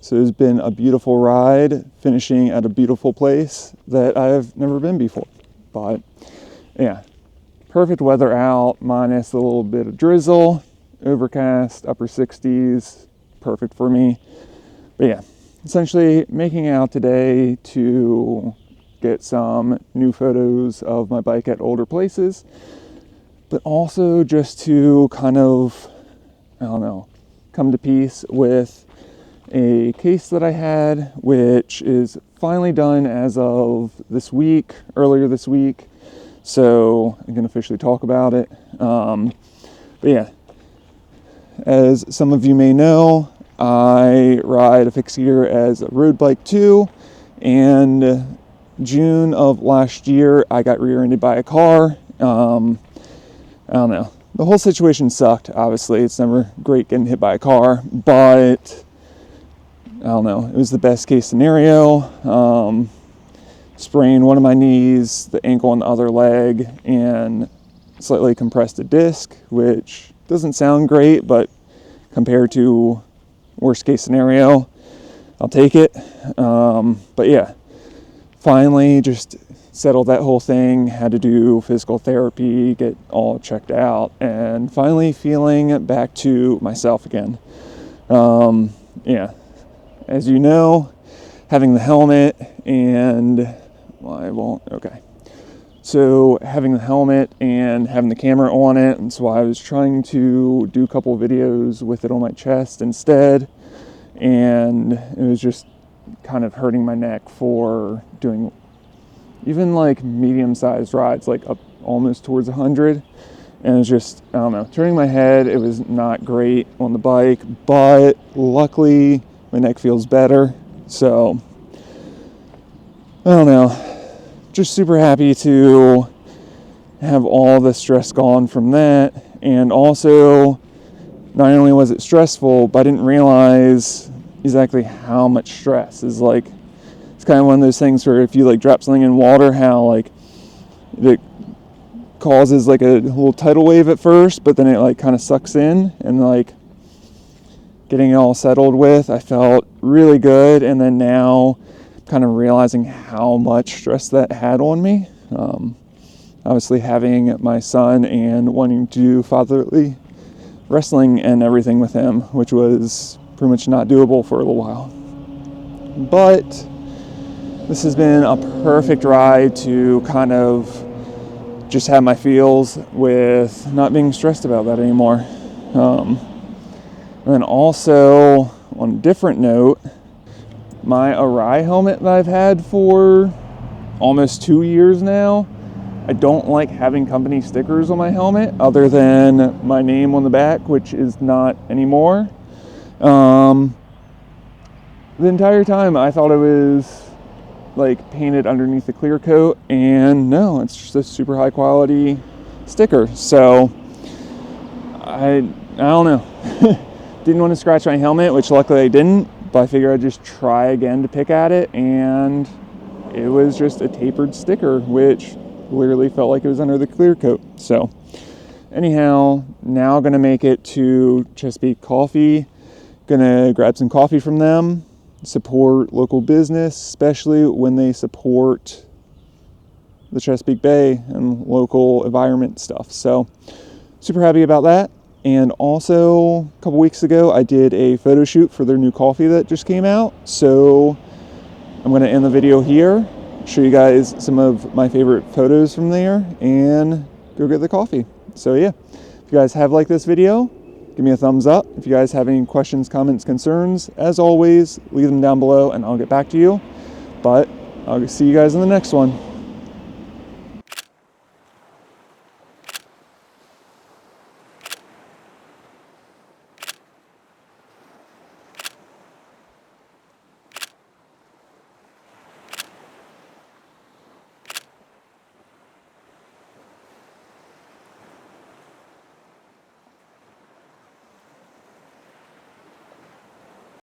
So it's been a beautiful ride, finishing at a beautiful place that I've never been before. But yeah, perfect weather out, minus a little bit of drizzle, overcast, upper 60s, perfect for me. But yeah, essentially making out today to get some new photos of my bike at older places, but also just to kind of, I don't know, come to peace with a case that I had, which is finally done as of this week, earlier this week. So I can officially talk about it. But yeah, as some of you may know, I ride a fixed gear as a road bike too. And June of last year, I got rear-ended by a car. I don't know. The whole situation sucked, obviously. It's never great getting hit by a car, but I don't know. It was the best case scenario. Sprained one of my knees, the ankle on the other leg, and slightly compressed a disc, which doesn't sound great, but compared to worst case scenario, I'll take it. But yeah, finally just settled that whole thing, had to do physical therapy, get all checked out, and finally feeling back to myself again. Yeah, as you know, having the helmet and, well, I won't, okay. So having the helmet and having the camera on it, and so I was trying to do a couple videos with it on my chest instead, and it was just kind of hurting my neck for doing even like medium-sized rides, like up almost towards 100, and it was just, I don't know, turning my head. It was not great on the bike, but luckily my neck feels better, so I don't know. Just super happy to have all the stress gone from that. And also, not only was it stressful, but I didn't realize exactly how much stress is like. It's kind of one of those things where if you like drop something in water, how like it causes like a little tidal wave at first, but then it like kind of sucks in, and like getting it all settled with, I felt really good. And then now kind of realizing how much stress that had on me. Obviously having my son and wanting to do fatherly wrestling and everything with him, which was pretty much not doable for a little while. But this has been a perfect ride to kind of just have my feels with not being stressed about that anymore. And then also, on a different note, my Arai helmet that I've had for almost 2 years now, I don't like having company stickers on my helmet other than my name on the back, which is not anymore. The entire time I thought it was like painted underneath the clear coat, and no, it's just a super high quality sticker. So I don't know. Didn't want to scratch my helmet, which luckily I didn't, but I figured I'd just try again to pick at it, and it was just a tapered sticker, which literally felt like it was under the clear coat. So anyhow, now gonna make it to Chesapeake Coffee, gonna grab some coffee from them, support local business, especially when they support the Chesapeake Bay and local environment stuff. So super happy about that. And also, a couple weeks ago, I did a photo shoot for their new coffee that just came out. So I'm going to end the video here, show you guys some of my favorite photos from there, and go get the coffee. So yeah, if you guys have liked this video, give me a thumbs up. If you guys have any questions, comments, concerns, as always, leave them down below and I'll get back to you. But I'll see you guys in the next one.